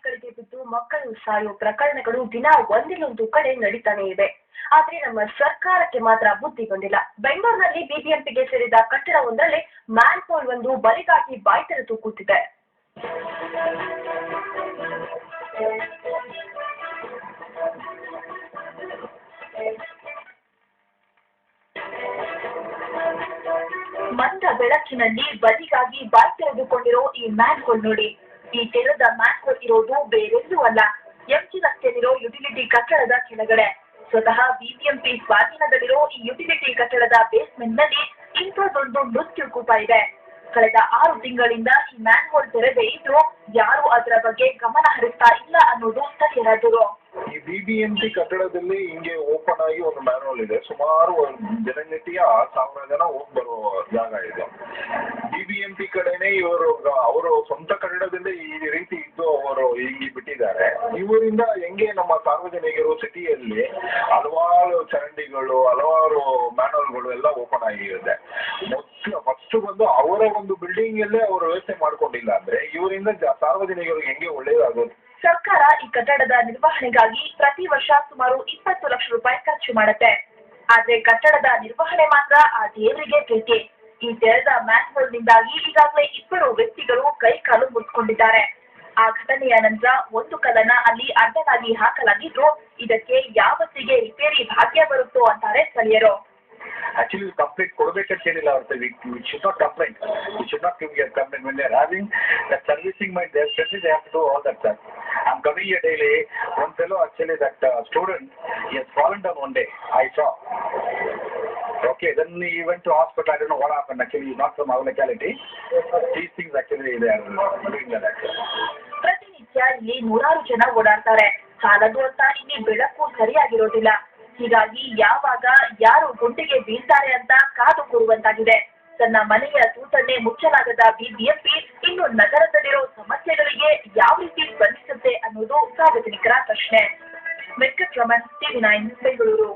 ಮನೆಗಳಿಗೆ ಬಿದ್ದು ಮಕ್ಕಳು ಸಾಯೋ ಪ್ರಕರಣಗಳು ದಿನ ಒಂದಿಲ್ಲೊಂದು ಕಡೆ ನಡೀತಾನೆ ಇದೆ. ಆದ್ರೆ ನಮ್ಮ ಸರ್ಕಾರಕ್ಕೆ ಮಾತ್ರ ಬುದ್ಧಿ ಬಂದಿಲ್ಲ. ಬೆಂಗಳೂರಿನಲ್ಲಿ ಬಿಬಿಎಂಪಿಗೆ ಸೇರಿದ ಕಟ್ಟಡವೊಂದರಲ್ಲಿ ಮ್ಯಾನ್ ಹೋಲ್ ಒಂದು ಬರಿಗಾಗಿ ಬಾಯಿ ತೆರೆದು ಕೂತಿದೆ. ಮಂದ ಬೆಳಕಿನಲ್ಲಿ ಬದಿಗಾಗಿ ಬಾಯಿ ತೆರೆದುಕೊಂಡಿರೋ ಈ ಮ್ಯಾನ್ ಹೋಲ್ ನೋಡಿ. ಈ ತೆರೆದ ಮ್ಯಾನ್ ಹೋಲ್ ಇರೋದು ಬೇರೆಲ್ಲೂ ಅಲ್ಲ, ಎಂಜಿ ರಸ್ತೆಯಲ್ಲಿರೋ ಯುಟಿಲಿಟಿ ಕಟ್ಟಡದ ಕೆಳಗಡೆ. ಸ್ವತಃ ಬಿಬಿಎಂಪಿ ಸ್ವಾಧೀನದಲ್ಲಿರೋ ಈ ಯುಟಿಲಿಟಿ ಕಟ್ಟಡದ ಬೇಸ್ಮೆಂಟ್ ನಲ್ಲಿ ಇಂಥದ್ದೊಂದು ಮೃತ್ಯುಕೂಪ ಇದೆ. ಕಳೆದ 6 ತಿಂಗಳಿಂದ ಈ ಮ್ಯಾನ್ ಹೋಲ್ ತೆರೆದೇ ಇದ್ರು ಯಾರು ಅದರ ಬಗ್ಗೆ ಗಮನ ಹರಿಸ್ತಾ ಇಲ್ಲ ಅನ್ನೋದು ಸ್ಥಳೀಯರ ದೂರು. ಈ ಬಿಬಿಎಂಪಿ ಕಟ್ಟಡದಲ್ಲಿ ಹಿಂಗೆ ಓಪನ್ ಆಗಿ ಒಂದು ಮ್ಯಾನ್ ಹೋಲ್ ಇದೆ. ಸುಮಾರು ಜನನಿಟಿಯ 1000 ಜನ ಹೋಗಿ ಬರುವ ಜಾಗ ಇದೆ. ಬಿಬಿಎಂಪಿ ಕಡೆನೆ ಅವರು ಸ್ವಂತ ಕಟ್ಟಡದಲ್ಲಿ ಈ ರೀತಿ ಇದ್ದು ಅವರು ಹಿಂಗೆ ಬಿಟ್ಟಿದ್ದಾರೆ. ಇವರಿಂದ ಹೆಂಗೆ ನಮ್ಮ ಸಾರ್ವಜನಿಕರು ಸಿಟಿಯಲ್ಲಿ ಹಲವಾರು ಚರಂಡಿಗಳು, ಹಲವಾರು ಮ್ಯಾನ್ ಹೋಲ್ಗಳು ಎಲ್ಲ ಓಪನ್ ಆಗಿರುತ್ತೆ. ಫಸ್ಟ್ ಬಂದು ಅವರ ಒಂದು ಬಿಲ್ಡಿಂಗ್ ಅಲ್ಲೇ ಅವರು ವ್ಯವಸ್ಥೆ ಮಾಡ್ಕೊಂಡಿಲ್ಲ ಅಂದ್ರೆ ಇವರಿಂದ ಸಾರ್ವಜನಿಕರಿಗೆ ಹೆಂಗೆ ಒಳ್ಳೇದಾಗೋದು. ಸರ್ಕಾರ ಈ ಕಟ್ಟಡದ ನಿರ್ವಹಣೆಗಾಗಿ ಪ್ರತಿ ವರ್ಷ ಸುಮಾರು 20 ಲಕ್ಷ ರೂಪಾಯಿ ಖರ್ಚು ಮಾಡುತ್ತೆ. ಆದ್ರೆ ಕಟ್ಟಡದ ನಿರ್ವಹಣೆ ಮಾತ್ರ ಆ ದೇವರಿಗೆ ಪ್ರೀತಿ. ಈ ತೆರೆದ ಮ್ಯಾನ್ ಹೋಲ್ನಿಂದಾಗಿ ಈಗಾಗಲೇ 2 ವ್ಯಕ್ತಿಗಳು ಕೈ ಕಾಲು ಮುರಿದುಕೊಂಡಿದ್ದಾರೆ. ಆ ಘಟನೆಯ ನಂತರ ಒಂದು ಕಲ್ಲನ್ನ ಅಲ್ಲಿ ಅಡ್ಡಲಾಗಿ ಹಾಕಲಾಗಿದ್ರು ಇದಕ್ಕೆ ಯಾವತ್ತಿಗೆ ರಿಪೇರಿ ಭಾಗ್ಯ ಬರುತ್ತೋ ಅಂತಾರೆ ಸ್ಥಳೀಯರು. Actually, complaint ಕೊಡಬೇಕಂತ ಹೇಳಿಲ್ಲ ಅವ್ರ. We should not complain. We should not give a complaint when they are having that servicing my their service. They have to do all that stuff. I'm coming here daily. One fellow actually that student he has fallen down one day. I saw. Okay, then he went to hospital. I don't know what happened. Actually, he's not from our locality. These things actually they are doing that. ಪ್ರತಿನಿತ್ಯ ಇಲ್ಲಿ 100 ಜನ ಓಡಾಡ್ತಾರೆ. ಸಾಲದು ಅಂತ ಇಲ್ಲಿ ಬೆಳಕು ಸರಿಯಾಗಿರೋದಿಲ್ಲ. ಹೀಗಾಗಿ ಯಾವಾಗ ಯಾರು ಗುಂಡಿಗೆ ಬೀಳ್ತಾರೆ ಅಂತ ಕಾದು ಕೂರುವಂತಾಗಿದೆ. ತನ್ನ ಮನೆಯ ತೂತನ್ನೇ ಮುಚ್ಚಲಾಗದ ಬಿಬಿಎಂಪಿ ಇನ್ನು ನಗರದಲ್ಲಿರೋ ಸಮಸ್ಯೆಗಳಿಗೆ ಯಾವ ರೀತಿ ಸ್ಪಂದಿಸುತ್ತೆ ಅನ್ನೋದು ಸಾರ್ವಜನಿಕರ ಪ್ರಶ್ನೆ. ವೆಂಕಟರಮಣ್, TV9 ಬೆಂಗಳೂರು.